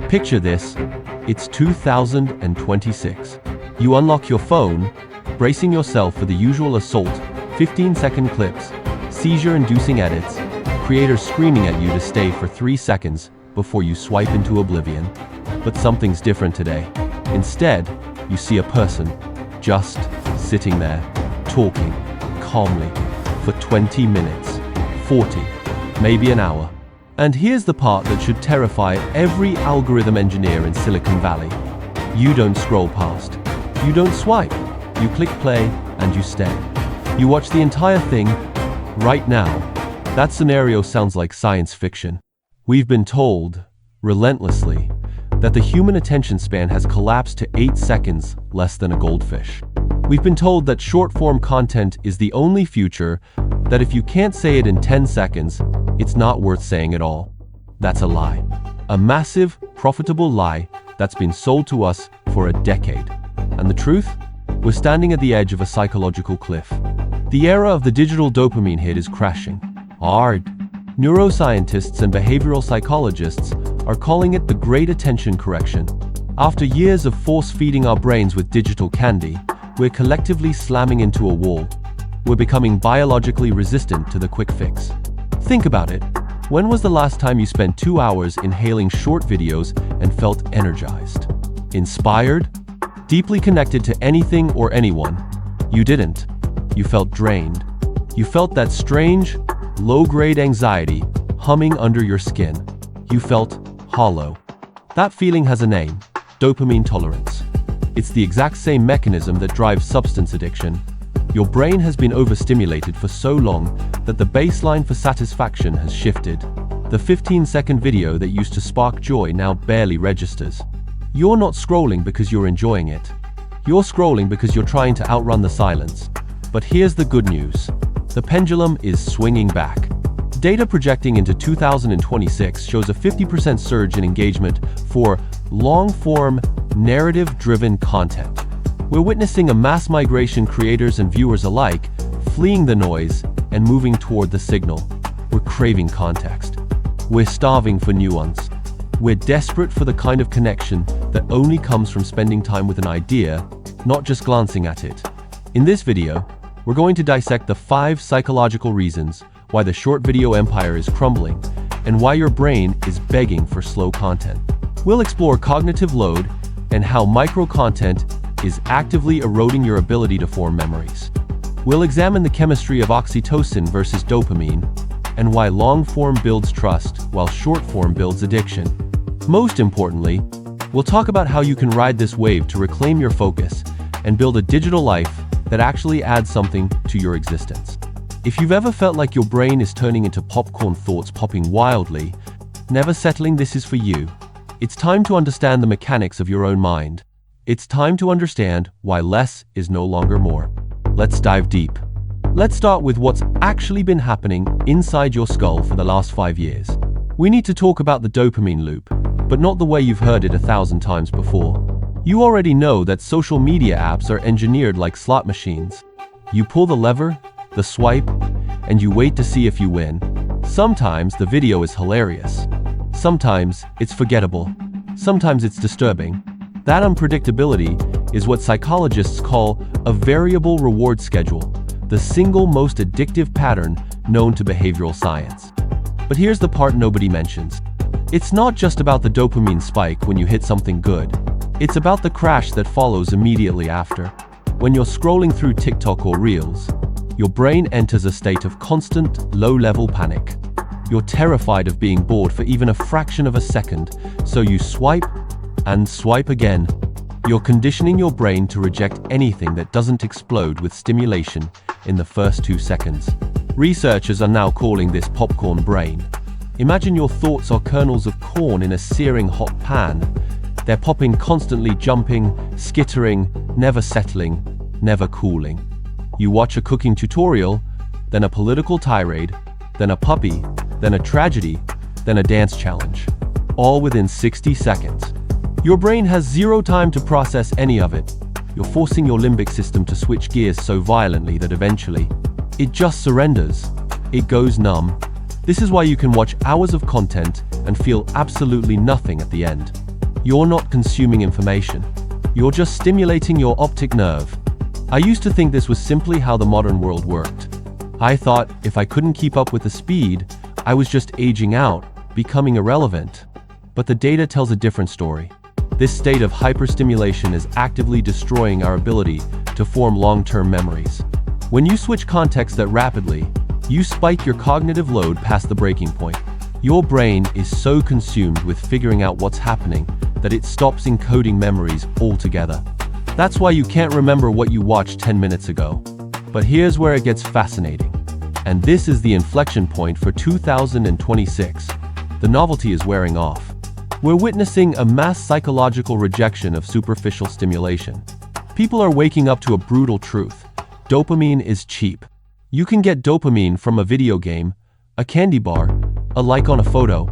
Picture this, it's 2026. You unlock your phone, bracing yourself for the usual assault, 15-second clips, seizure-inducing edits, creators screaming at you to stay for 3 seconds before you swipe into oblivion. But something's different today. Instead, you see a person, just sitting there, talking, calmly, for 20 minutes, 40, maybe an hour. And here's the part that should terrify every algorithm engineer in Silicon Valley. You don't scroll past. You don't swipe. You click play and you stay. You watch the entire thing right now. That scenario sounds like science fiction. We've been told, relentlessly, that the human attention span has collapsed to 8 seconds, less than a goldfish. We've been told that short-form content is the only future, that if you can't say it in 10 seconds, it's not worth saying at all. That's a lie. A massive, profitable lie that's been sold to us for a decade. And the truth? We're standing at the edge of a psychological cliff. The era of the digital dopamine hit is crashing hard. Neuroscientists and behavioral psychologists are calling it the Great Attention Correction. After years of force-feeding our brains with digital candy, we're collectively slamming into a wall. We're becoming biologically resistant to the quick fix. Think about it. When was the last time you spent 2 hours inhaling short videos and felt energized, inspired, deeply connected to anything or anyone? You didn't. You felt drained. You felt that strange, low-grade anxiety humming under your skin. You felt hollow. That feeling has a name: dopamine tolerance. It's the exact same mechanism that drives substance addiction. Your brain has been overstimulated for so long that the baseline for satisfaction has shifted. The 15-second video that used to spark joy now barely registers. You're not scrolling because you're enjoying it. You're scrolling because you're trying to outrun the silence. But here's the good news. The pendulum is swinging back. Data projecting into 2026 shows a 50% surge in engagement for long-form, narrative-driven content. We're witnessing a mass migration, creators and viewers alike fleeing the noise and moving toward the signal. We're craving context. We're starving for nuance. We're desperate for the kind of connection that only comes from spending time with an idea, not just glancing at it. In this video, we're going to dissect the 5 psychological reasons why the short video empire is crumbling and why your brain is begging for slow content. We'll explore cognitive load and how micro-content is actively eroding your ability to form memories. We'll examine the chemistry of oxytocin versus dopamine and why long-form builds trust while short-form builds addiction. Most importantly, we'll talk about how you can ride this wave to reclaim your focus and build a digital life that actually adds something to your existence. If you've ever felt like your brain is turning into popcorn thoughts popping wildly, never settling, this is for you. It's time to understand the mechanics of your own mind. It's time to understand why less is no longer more. Let's dive deep. Let's start with what's actually been happening inside your skull for the last 5 years. We need to talk about the dopamine loop, but not the way you've heard it 1,000 times before. You already know that social media apps are engineered like slot machines. You pull the lever, the swipe, and you wait to see if you win. Sometimes the video is hilarious. Sometimes it's forgettable. Sometimes it's disturbing. That unpredictability is what psychologists call a variable reward schedule, the single most addictive pattern known to behavioral science. But here's the part nobody mentions. It's not just about the dopamine spike when you hit something good. It's about the crash that follows immediately after. When you're scrolling through TikTok or Reels, your brain enters a state of constant, low-level panic. You're terrified of being bored for even a fraction of a second, so you swipe and swipe again. You're conditioning your brain to reject anything that doesn't explode with stimulation in the first 2 seconds. Researchers are now calling this popcorn brain. Imagine your thoughts are kernels of corn in a searing hot pan. They're popping, constantly jumping, skittering, never settling, never cooling. You watch a cooking tutorial, then a political tirade, then a puppy, then a tragedy, then a dance challenge. All within 60 seconds. Your brain has zero time to process any of it. You're forcing your limbic system to switch gears so violently that eventually, it just surrenders. It goes numb. This is why you can watch hours of content and feel absolutely nothing at the end. You're not consuming information. You're just stimulating your optic nerve. I used to think this was simply how the modern world worked. I thought if I couldn't keep up with the speed, I was just aging out, becoming irrelevant. But the data tells a different story. This state of hyperstimulation is actively destroying our ability to form long-term memories. When you switch context that rapidly, you spike your cognitive load past the breaking point. Your brain is so consumed with figuring out what's happening that it stops encoding memories altogether. That's why you can't remember what you watched 10 minutes ago. But here's where it gets fascinating. And this is the inflection point for 2026. The novelty is wearing off. We're witnessing a mass psychological rejection of superficial stimulation. People are waking up to a brutal truth. Dopamine is cheap. You can get dopamine from a video game, a candy bar, a like on a photo.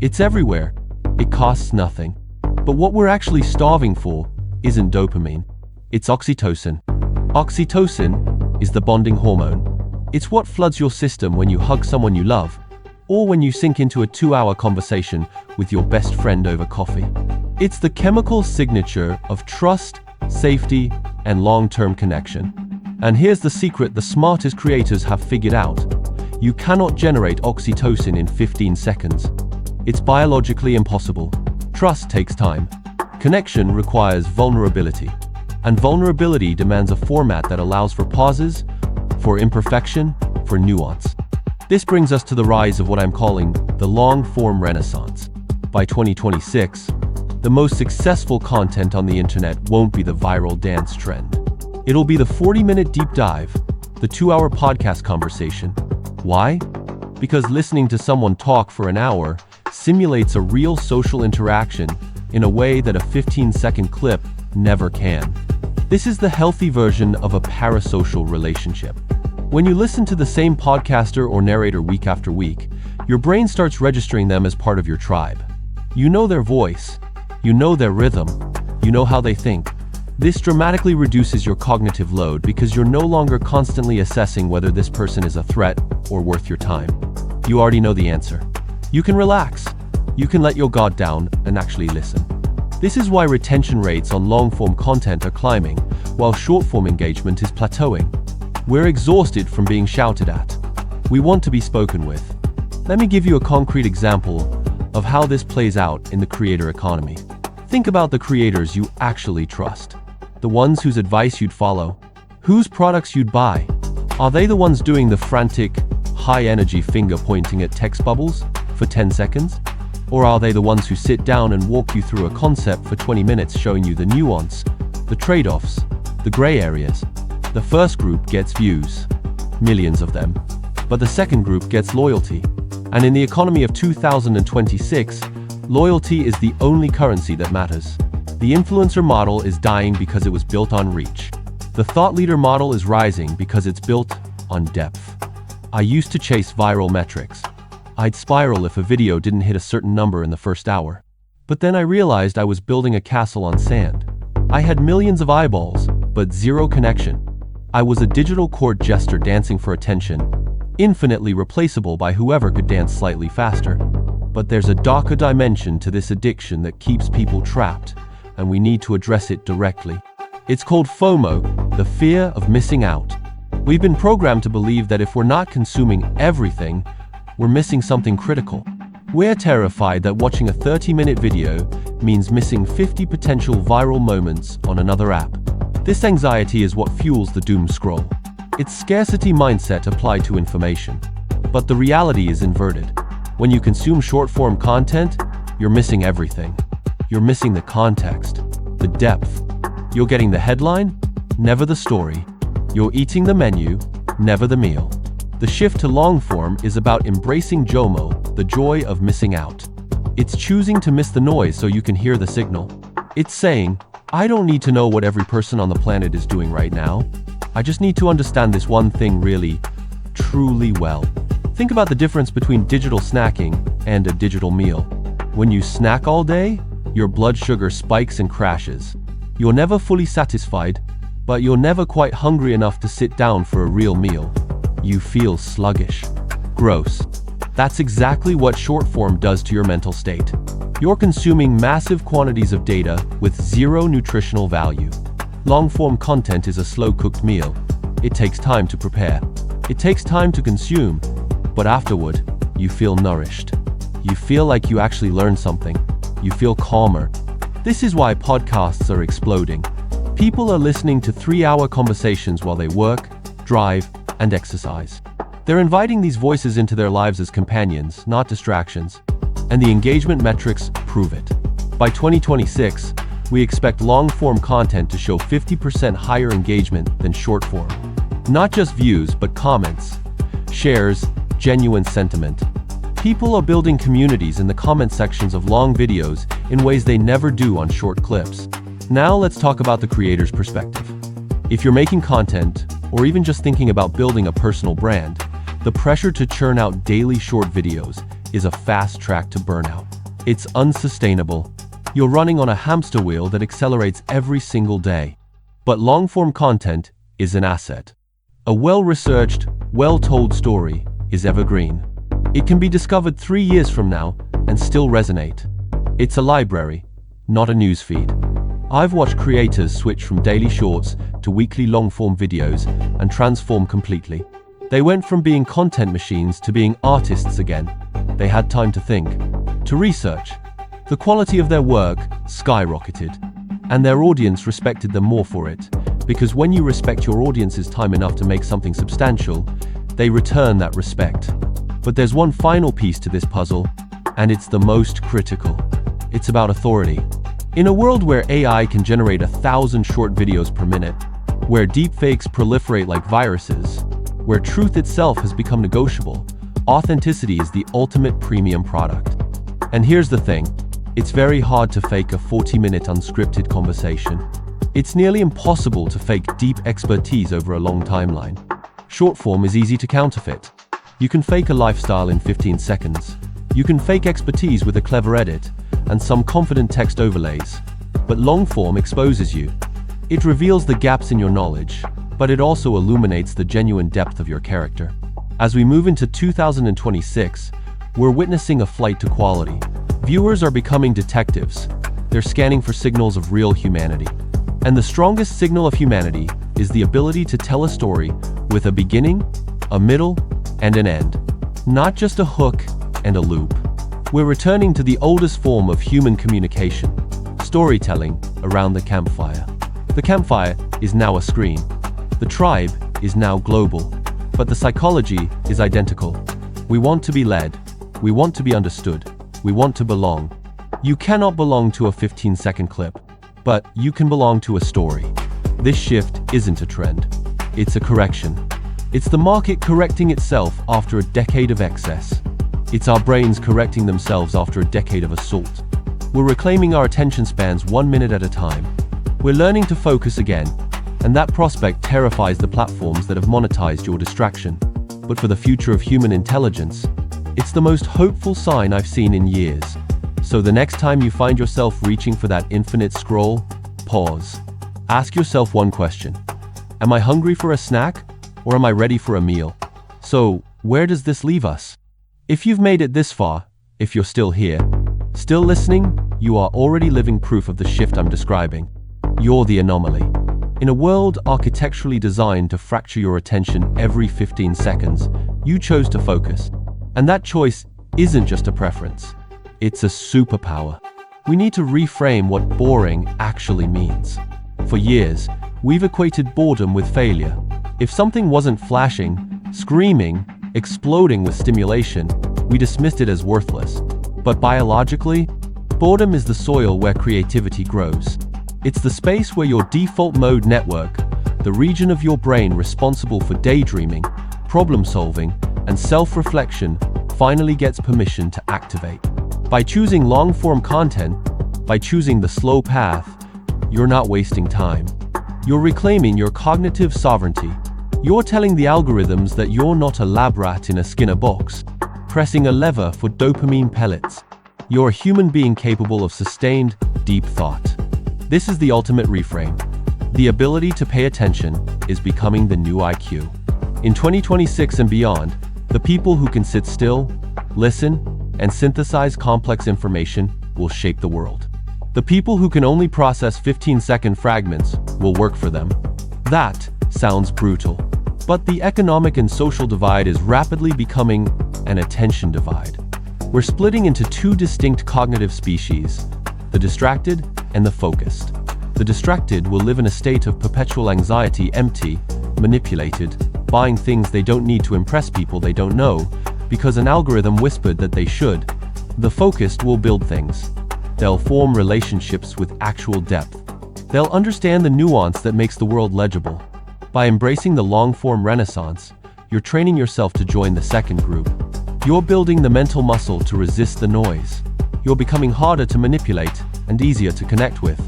It's everywhere. It costs nothing. But what we're actually starving for isn't dopamine. It's oxytocin. Oxytocin is the bonding hormone. It's what floods your system when you hug someone you love, or when you sink into a 2-hour conversation with your best friend over coffee. It's the chemical signature of trust, safety, and long-term connection. And here's the secret the smartest creators have figured out. You cannot generate oxytocin in 15 seconds. It's biologically impossible. Trust takes time. Connection requires vulnerability. And vulnerability demands a format that allows for pauses, for imperfection, for nuance. This brings us to the rise of what I'm calling the long-form renaissance. By 2026, the most successful content on the internet won't be the viral dance trend. It'll be the 40-minute deep dive, the 2-hour podcast conversation. Why? Because listening to someone talk for an hour simulates a real social interaction in a way that a 15-second clip never can. This is the healthy version of a parasocial relationship. When you listen to the same podcaster or narrator week after week, your brain starts registering them as part of your tribe. You know their voice, you know their rhythm, you know how they think. This dramatically reduces your cognitive load because you're no longer constantly assessing whether this person is a threat or worth your time. You already know the answer. You can relax. You can let your guard down and actually listen. This is why retention rates on long-form content are climbing, while short-form engagement is plateauing. We're exhausted from being shouted at. We want to be spoken with. Let me give you a concrete example of how this plays out in the creator economy. Think about the creators you actually trust. The ones whose advice you'd follow. Whose products you'd buy. Are they the ones doing the frantic, high-energy finger-pointing at text bubbles for 10 seconds? Or are they the ones who sit down and walk you through a concept for 20 minutes showing you the nuance, the trade-offs, the gray areas? The first group gets views, millions of them. But the second group gets loyalty. And in the economy of 2026, loyalty is the only currency that matters. The influencer model is dying because it was built on reach. The thought leader model is rising because it's built on depth. I used to chase viral metrics. I'd spiral if a video didn't hit a certain number in the first hour. But then I realized I was building a castle on sand. I had millions of eyeballs, but zero connection. I was a digital court jester dancing for attention, infinitely replaceable by whoever could dance slightly faster. But there's a darker dimension to this addiction that keeps people trapped, and we need to address it directly. It's called FOMO, the fear of missing out. We've been programmed to believe that if we're not consuming everything, we're missing something critical. We're terrified that watching a 30-minute video means missing 50 potential viral moments on another app. This anxiety is what fuels the doom scroll. It's scarcity mindset applied to information. But the reality is inverted. When you consume short-form content, you're missing everything. You're missing the context, the depth. You're getting the headline, never the story. You're eating the menu, never the meal. The shift to long-form is about embracing JOMO, the joy of missing out. It's choosing to miss the noise so you can hear the signal. It's saying, I don't need to know what every person on the planet is doing right now. I just need to understand this one thing really, truly well. Think about the difference between digital snacking and a digital meal. When you snack all day, your blood sugar spikes and crashes. You're never fully satisfied, but you're never quite hungry enough to sit down for a real meal. You feel sluggish. Gross. That's exactly what short form does to your mental state. You're consuming massive quantities of data with zero nutritional value. Long-form content is a slow-cooked meal. It takes time to prepare. It takes time to consume, but afterward, you feel nourished. You feel like you actually learned something. You feel calmer. This is why podcasts are exploding. People are listening to 3-hour conversations while they work, drive, and exercise. They're inviting these voices into their lives as companions, not distractions. And the engagement metrics prove it. By 2026, we expect long-form content to show 50% higher engagement than short-form. Not just views, but comments, shares, genuine sentiment. People are building communities in the comment sections of long videos in ways they never do on short clips. Now let's talk about the creator's perspective. If you're making content, or even just thinking about building a personal brand, the pressure to churn out daily short videos is a fast track to burnout. It's unsustainable. You're running on a hamster wheel that accelerates every single day. But long-form content is an asset. A well-researched, well-told story is evergreen. It can be discovered 3 years from now and still resonate. It's a library, not a newsfeed. I've watched creators switch from daily shorts to weekly long-form videos and transform completely. They went from being content machines to being artists again. They had time to think, to research. The quality of their work skyrocketed, and their audience respected them more for it, because when you respect your audience's time enough to make something substantial, they return that respect. But there's one final piece to this puzzle, and it's the most critical. It's about authority. In a world where AI can generate 1,000 short videos per minute, where deepfakes proliferate like viruses, where truth itself has become negotiable, authenticity is the ultimate premium product. And here's the thing. It's very hard to fake a 40-minute unscripted conversation. It's nearly impossible to fake deep expertise over a long timeline. Short form is easy to counterfeit. You can fake a lifestyle in 15 seconds. You can fake expertise with a clever edit and some confident text overlays. But long form exposes you. It reveals the gaps in your knowledge, but it also illuminates the genuine depth of your character. As we move into 2026, we're witnessing a flight to quality. Viewers are becoming detectives. They're scanning for signals of real humanity. And the strongest signal of humanity is the ability to tell a story with a beginning, a middle, and an end. Not just a hook and a loop. We're returning to the oldest form of human communication, storytelling around the campfire. The campfire is now a screen. The tribe is now global. But the psychology is identical. We want to be led. We want to be understood. We want to belong. You cannot belong to a 15-second clip, but you can belong to a story. This shift isn't a trend. It's a correction. It's the market correcting itself after a decade of excess. It's our brains correcting themselves after a decade of assault. We're reclaiming our attention spans 1 minute at a time. We're learning to focus again, and that prospect terrifies the platforms that have monetized your distraction. But for the future of human intelligence, it's the most hopeful sign I've seen in years. So the next time you find yourself reaching for that infinite scroll, pause. Ask yourself one question. Am I hungry for a snack, or am I ready for a meal? So, where does this leave us? If you've made it this far, if you're still here, still listening, you are already living proof of the shift I'm describing. You're the anomaly. In a world architecturally designed to fracture your attention every 15 seconds, you chose to focus. And that choice isn't just a preference. It's a superpower. We need to reframe what boring actually means. For years, we've equated boredom with failure. If something wasn't flashing, screaming, exploding with stimulation, we dismissed it as worthless. But biologically, boredom is the soil where creativity grows. It's the space where your default mode network, the region of your brain responsible for daydreaming, problem-solving, and self-reflection, finally gets permission to activate. By choosing long-form content, by choosing the slow path, you're not wasting time. You're reclaiming your cognitive sovereignty. You're telling the algorithms that you're not a lab rat in a Skinner box, pressing a lever for dopamine pellets. You're a human being capable of sustained, deep thought. This is the ultimate reframe. The ability to pay attention is becoming the new IQ. In 2026 and beyond, the people who can sit still, listen, and synthesize complex information will shape the world. The people who can only process 15-second fragments will work for them. That sounds brutal. But the economic and social divide is rapidly becoming an attention divide. We're splitting into two distinct cognitive species, the distracted and the focused. The distracted will live in a state of perpetual anxiety, empty, manipulated, buying things they don't need to impress people they don't know, because an algorithm whispered that they should. The focused will build things. They'll form relationships with actual depth. They'll understand the nuance that makes the world legible. By embracing the long-form renaissance, you're training yourself to join the second group. You're building the mental muscle to resist the noise. You're becoming harder to manipulate and easier to connect with.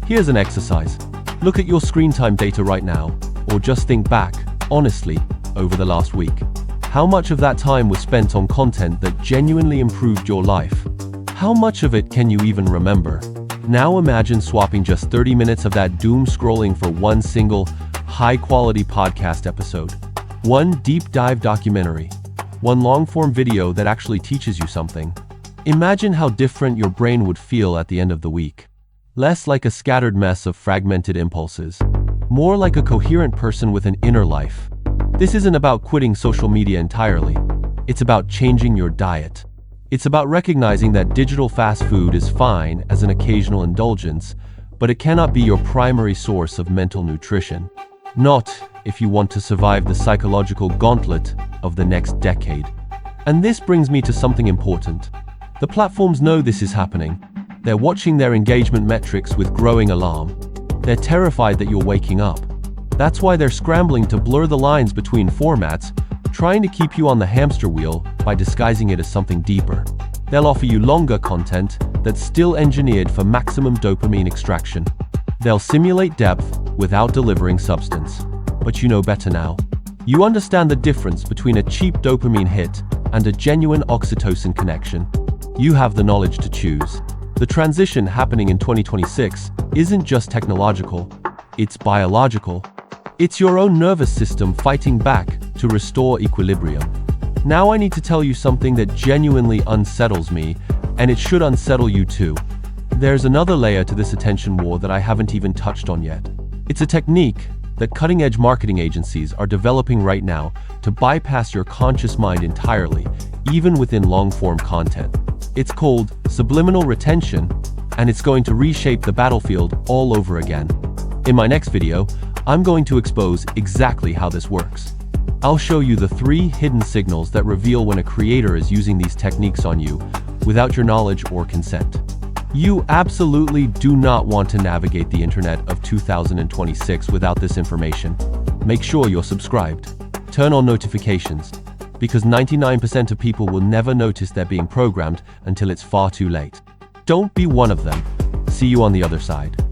Here's an exercise. Look at your screen time data right now, or just think back, honestly, over the last week. How much of that time was spent on content that genuinely improved your life? How much of it can you even remember? Now imagine swapping just 30 minutes of that doom scrolling for one single, high-quality podcast episode. One deep dive documentary. One long-form video that actually teaches you something. Imagine how different your brain would feel at the end of the week. Less like a scattered mess of fragmented impulses. More like a coherent person with an inner life. This isn't about quitting social media entirely. It's about changing your diet. It's about recognizing that digital fast food is fine as an occasional indulgence, but it cannot be your primary source of mental nutrition. Not if you want to survive the psychological gauntlet of the next decade. And this brings me to something important. The platforms know this is happening. They're watching their engagement metrics with growing alarm. They're terrified that you're waking up. That's why they're scrambling to blur the lines between formats, trying to keep you on the hamster wheel by disguising it as something deeper. They'll offer you longer content that's still engineered for maximum dopamine extraction. They'll simulate depth without delivering substance. But you know better now. You understand the difference between a cheap dopamine hit and a genuine oxytocin connection. You have the knowledge to choose. The transition happening in 2026 isn't just technological, it's biological. It's your own nervous system fighting back to restore equilibrium. Now I need to tell you something that genuinely unsettles me, and it should unsettle you too. There's another layer to this attention war that I haven't even touched on yet. It's a technique that cutting-edge marketing agencies are developing right now to bypass your conscious mind entirely, even within long-form content. It's called Subliminal Retention, and it's going to reshape the battlefield all over again. In my next video, I'm going to expose exactly how this works. I'll show you the 3 hidden signals that reveal when a creator is using these techniques on you without your knowledge or consent. You absolutely do not want to navigate the internet of 2026 without this information. Make sure you're subscribed. Turn on notifications, because 99% of people will never notice they're being programmed until it's far too late. Don't be one of them. See you on the other side.